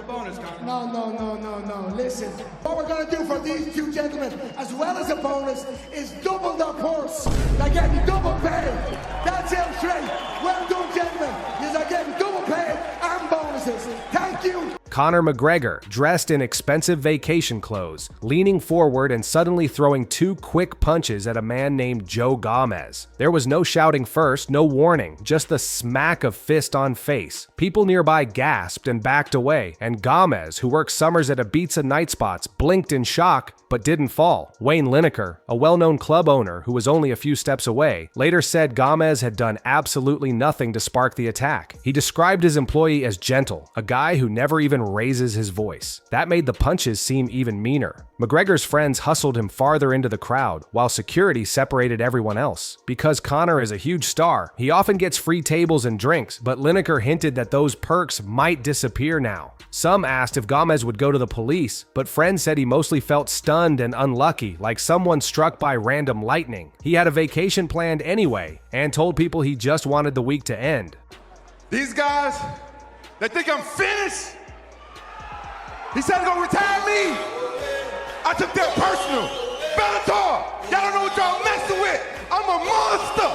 bonus, Conor. No. Listen, what we're going to do for these two gentlemen, as well as a bonus, is double their purse. They're getting double paid. That's it straight. Well done, gentlemen. You're getting double paid and bonuses. Thank you. Conor McGregor, dressed in expensive vacation clothes, leaning forward and suddenly throwing two quick punches at a man named Joe Gomez. There was no shouting first, no warning, just the smack of fist on face. People nearby gasped and backed away, and Gomez, who works summers at Ibiza night spots, blinked in shock, but didn't fall. Wayne Lineker, a well-known club owner who was only a few steps away, later said Gomez had done absolutely nothing to spark the attack. He described his employee as gentle, a guy who never even raises his voice. That made the punches seem even meaner. McGregor's friends hustled him farther into the crowd, while security separated everyone else. Because Conor is a huge star, he often gets free tables and drinks, but Lineker hinted that those perks might disappear now. Some asked if Gomez would go to the police, but friends said he mostly felt stunned and unlucky, like someone struck by random lightning. He had a vacation planned anyway, and told people he just wanted the week to end. These guys, they think I'm finished. He said he's gonna retire me. I took that personal. Bellator, y'all don't know what y'all messing with. I'm a monster.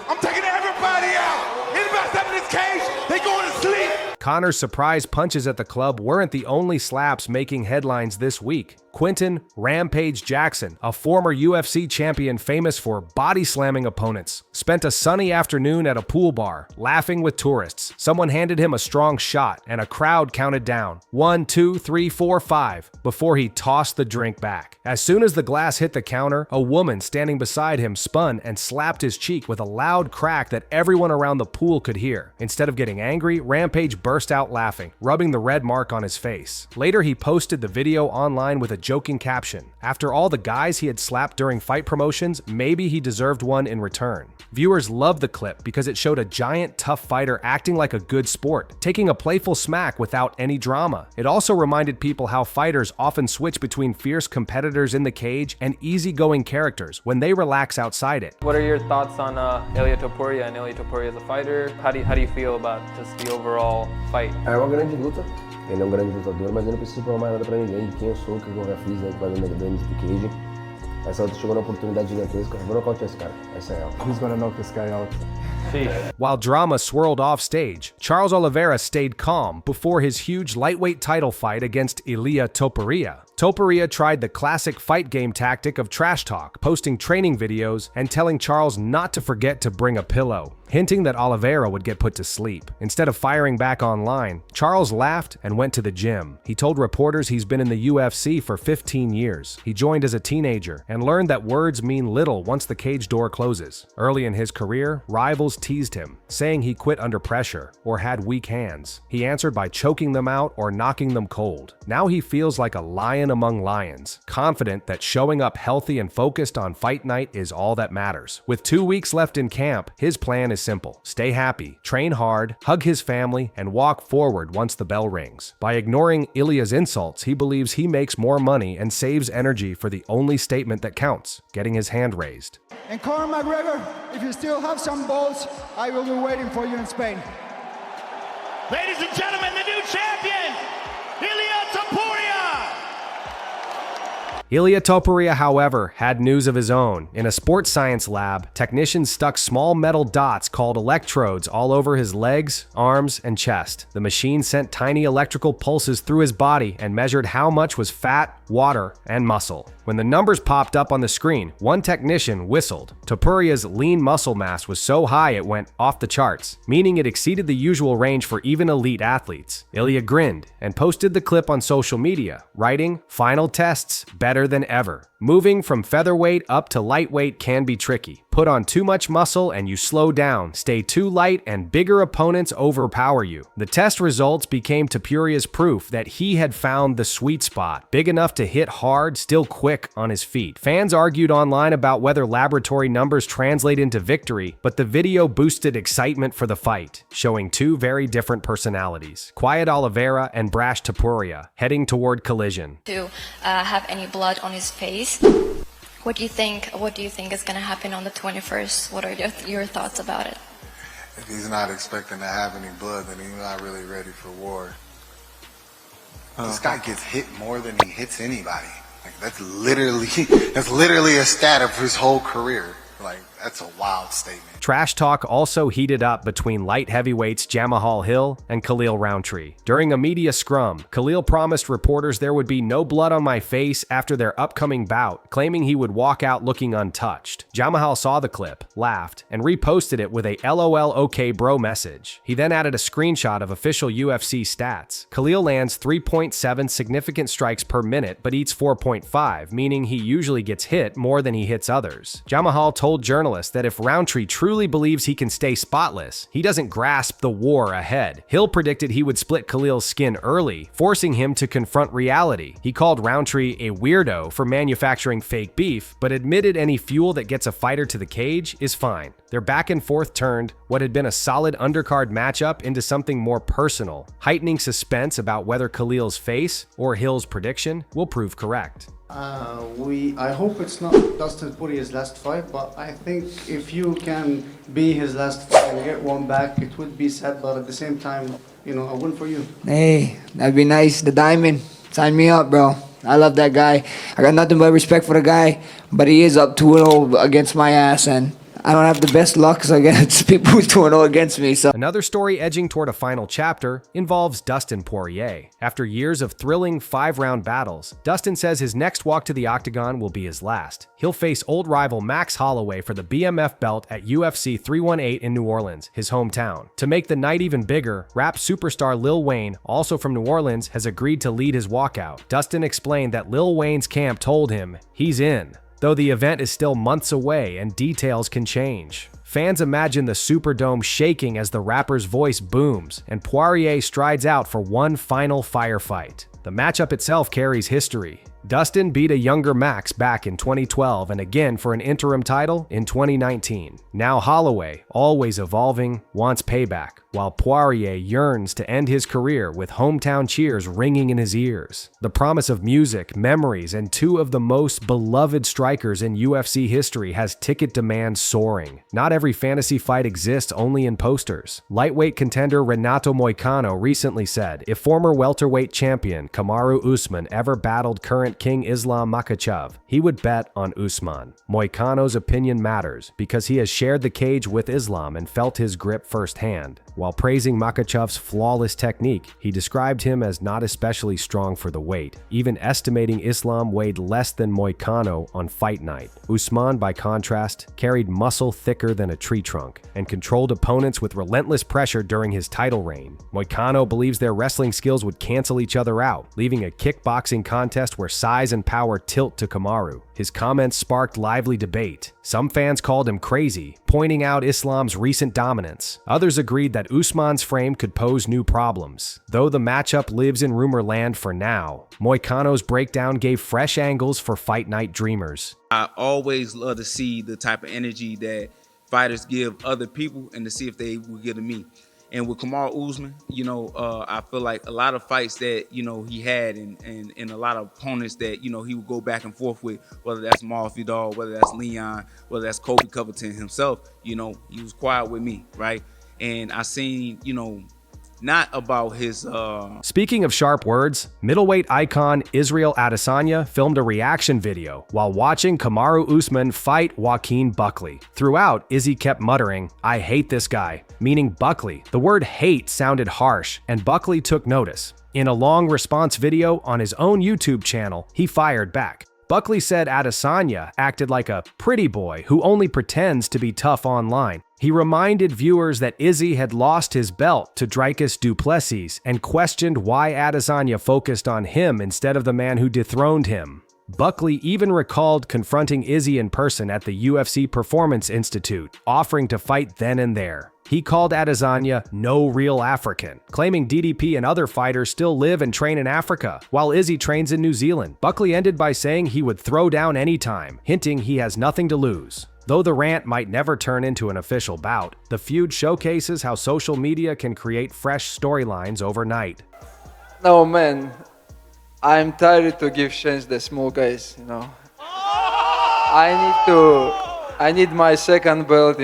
I'm taking everybody out. Anybody step in this cage, they going to sleep. Conor's surprise punches at the club weren't the only slaps making headlines this week. Quinton Rampage Jackson, a former UFC champion famous for body slamming opponents, spent a sunny afternoon at a pool bar, laughing with tourists. Someone handed him a strong shot, and a crowd counted down 1, 2, 3, 4, 5 before he tossed the drink back. As soon as the glass hit the counter, a woman standing beside him spun and slapped his cheek with a loud crack that everyone around the pool could hear. Instead of getting angry, Rampage burst out laughing, rubbing the red mark on his face. Later, he posted the video online with a joking caption. After all the guys he had slapped during fight promotions, maybe he deserved one in return. Viewers loved the clip because it showed a giant, tough fighter acting like a good sport, taking a playful smack without any drama. It also reminded people how fighters often switch between fierce competitors in the cage and easygoing characters when they relax outside it. What are your thoughts on Ilia Topuria and Ilia Topuria as a fighter? How do you feel about just the overall fight? É uma grande luta. Ele é um grande lutador, mas eu não preciso provar mais nada pra ninguém de quem eu sou, o que eu já fiz dentro do cage. Essa luta chegou na oportunidade gigantesca. Vou nocautear esse cara. Essa é ela. He's gonna knock this guy out. While drama swirled off stage, Charles Oliveira stayed calm before his huge lightweight title fight against Ilia Topuria. Topuria tried the classic fight game tactic of trash talk, posting training videos and telling Charles not to forget to bring a pillow, hinting that Oliveira would get put to sleep. Instead of firing back online, Charles laughed and went to the gym. He told reporters he's been in the UFC for 15 years. He joined as a teenager and learned that words mean little once the cage door closes. Early in his career, rivals teased him, saying he quit under pressure or had weak hands. He answered by choking them out or knocking them cold. Now he feels like a lion among lions, confident that showing up healthy and focused on fight night is all that matters. With 2 weeks left in camp, his plan is simple. Stay happy, train hard, hug his family, and walk forward once the bell rings. By ignoring Ilia's insults, he believes he makes more money and saves energy for the only statement that counts, getting his hand raised. And Conor McGregor, if you still have some balls, I will be waiting for you in Spain. Ladies and gentlemen, the new champion, Ilia Topuria! Ilia Topuria, however, had news of his own. In a sports science lab, technicians stuck small metal dots called electrodes all over his legs, arms, and chest. The machine sent tiny electrical pulses through his body and measured how much was fat, water, and muscle. When the numbers popped up on the screen, one technician whistled. Topuria's lean muscle mass was so high it went off the charts, meaning it exceeded the usual range for even elite athletes. Ilia grinned and posted the clip on social media, writing, "Final tests better than ever. Moving from featherweight up to lightweight can be tricky. Put on too much muscle and you slow down. Stay too light and bigger opponents overpower you." The test results became Topuria's proof that he had found the sweet spot, big enough to hit hard, still quick on his feet. Fans argued online about whether laboratory numbers translate into victory, but the video boosted excitement for the fight, showing two very different personalities, quiet Oliveira and brash Topuria, heading toward collision. To have any blood on his face. What do you think is going to happen on the 21st? What are your thoughts about it? If he's not expecting to have any blood, then he's not really ready for war. This guy gets hit more than he hits anybody. Like that's literally a stat of his whole career. Like that's a wild statement. Trash talk also heated up between light heavyweights Jamahal Hill and Khalil Rountree. During a media scrum, Khalil promised reporters there would be no blood on my face after their upcoming bout, claiming he would walk out looking untouched. Jamahal saw the clip, laughed, and reposted it with a LOL OK bro message. He then added a screenshot of official UFC stats. Khalil lands 3.7 significant strikes per minute but eats 4.5, meaning he usually gets hit more than he hits others. Jamahal told journalists that if Rountree truly believes he can stay spotless, he doesn't grasp the war ahead. Hill predicted he would split Khalil's skin early, forcing him to confront reality. He called Rountree a weirdo for manufacturing fake beef, but admitted any fuel that gets a fighter to the cage is fine. Their back and forth turned what had been a solid undercard matchup into something more personal, heightening suspense about whether Khalil's face or Hill's prediction will prove correct. I hope it's not Dustin Poirier's last fight, but I think if you can be his last fight and get one back, it would be sad, but at the same time, you know, a win for you. Hey, that'd be nice. The Diamond, sign me up, bro. I love that guy. I got nothing but respect for the guy, but he is up 2-0 against my ass, and I don't have the best luck against people who 2-0 against me. So another story edging toward a final chapter involves Dustin Poirier. After years of thrilling 5-round battles, Dustin says his next walk to the octagon will be his last. He'll face old rival Max Holloway for the BMF belt at UFC 318 in New Orleans, his hometown. To make the night even bigger, rap superstar Lil Wayne, also from New Orleans, has agreed to lead his walkout. Dustin explained that Lil Wayne's camp told him he's in, though the event is still months away and details can change. Fans imagine the Superdome shaking as the rapper's voice booms and Poirier strides out for one final firefight. The matchup itself carries history. Dustin beat a younger Max back in 2012 and again for an interim title in 2019. Now Holloway, always evolving, wants payback, while Poirier yearns to end his career with hometown cheers ringing in his ears. The promise of music, memories, and two of the most beloved strikers in UFC history has ticket demand soaring. Not every fantasy fight exists only in posters. Lightweight contender Renato Moicano recently said, if former welterweight champion Kamaru Usman ever battled current King Islam Makhachev, he would bet on Usman. Moicano's opinion matters because he has shared the cage with Islam and felt his grip firsthand. While praising Makhachev's flawless technique, he described him as not especially strong for the weight, even estimating Islam weighed less than Moicano on fight night. Usman, by contrast, carried muscle thicker than a tree trunk and controlled opponents with relentless pressure during his title reign. Moicano believes their wrestling skills would cancel each other out, leaving a kickboxing contest where size and power tilt to Kamaru. His comments sparked lively debate. Some fans called him crazy, pointing out Islam's recent dominance. Others agreed that Usman's frame could pose new problems. Though the matchup lives in rumor land for now, Moicano's breakdown gave fresh angles for fight night dreamers. I always love to see the type of energy that fighters give other people and to see if they will give to me. And with Kamaru Usman, I feel like a lot of fights that, he had and a lot of opponents that, he would go back and forth with, whether that's Masvidal, whether that's Leon, whether that's Kobe Covington himself, he was quiet with me, right? And I seen, not about his... Speaking of sharp words, middleweight icon Israel Adesanya filmed a reaction video while watching Kamaru Usman fight Joaquin Buckley. Throughout, Izzy kept muttering, "I hate this guy," meaning Buckley. The word hate sounded harsh, and Buckley took notice. In a long response video on his own YouTube channel, he fired back. Buckley said Adesanya acted like a pretty boy who only pretends to be tough online. He reminded viewers that Izzy had lost his belt to Dricus du Plessis and questioned why Adesanya focused on him instead of the man who dethroned him. Buckley even recalled confronting Izzy in person at the UFC Performance Institute, offering to fight then and there. He called Adesanya no real African, claiming DDP and other fighters still live and train in Africa, while Izzy trains in New Zealand. Buckley ended by saying he would throw down anytime, hinting he has nothing to lose. Though the rant might never turn into an official bout, the feud showcases how social media can create fresh storylines overnight. No, man. I'm tired to give chance the small guys, I need my second belt,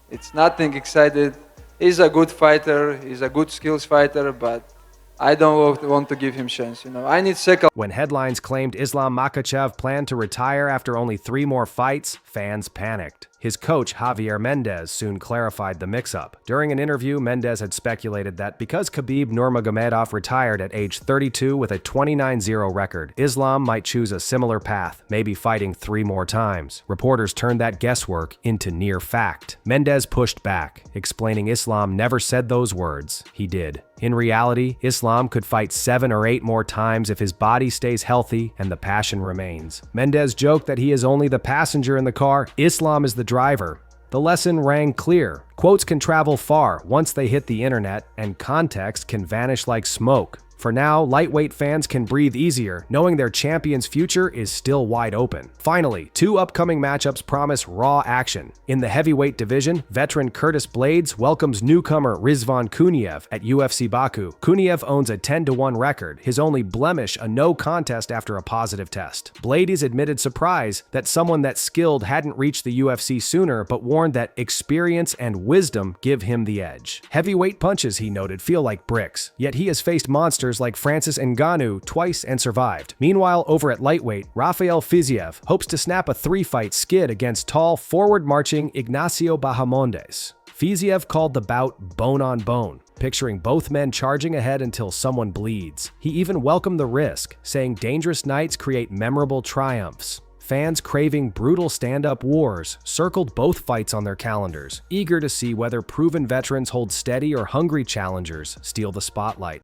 It's nothing excited. He's a good fighter, he's a good skills fighter, but I don't want to give him chance. I need second. When headlines claimed Islam Makhachev planned to retire after only 3 more fights, fans panicked. His coach, Javier Mendez, soon clarified the mix-up. During an interview, Mendez had speculated that because Khabib Nurmagomedov retired at age 32 with a 29-0 record, Islam might choose a similar path, maybe fighting 3 more times. Reporters turned that guesswork into near fact. Mendez pushed back, explaining Islam never said those words. He did. In reality, Islam could fight 7 or 8 more times if his body stays healthy and the passion remains. Mendez joked that he is only the passenger in the car, Islam is the driver. The lesson rang clear. Quotes can travel far once they hit the internet, and context can vanish like smoke. For now, lightweight fans can breathe easier, knowing their champion's future is still wide open. Finally, 2 upcoming matchups promise raw action. In the heavyweight division, veteran Curtis Blades welcomes newcomer Rizvan Kuniev at UFC Baku. Kuniev owns a 10-1 record, his only blemish a no contest after a positive test. Blades admitted surprise that someone that skilled hadn't reached the UFC sooner, but warned that experience and wisdom give him the edge. Heavyweight punches, he noted, feel like bricks, yet he has faced monsters like Francis Ngannou twice and survived. Meanwhile, over at lightweight, Rafael Fiziev hopes to snap a 3-fight skid against tall, forward-marching Ignacio Bahamondes. Fiziev called the bout bone on bone, picturing both men charging ahead until someone bleeds. He even welcomed the risk, saying dangerous nights create memorable triumphs. Fans craving brutal stand-up wars circled both fights on their calendars, eager to see whether proven veterans hold steady or hungry challengers steal the spotlight.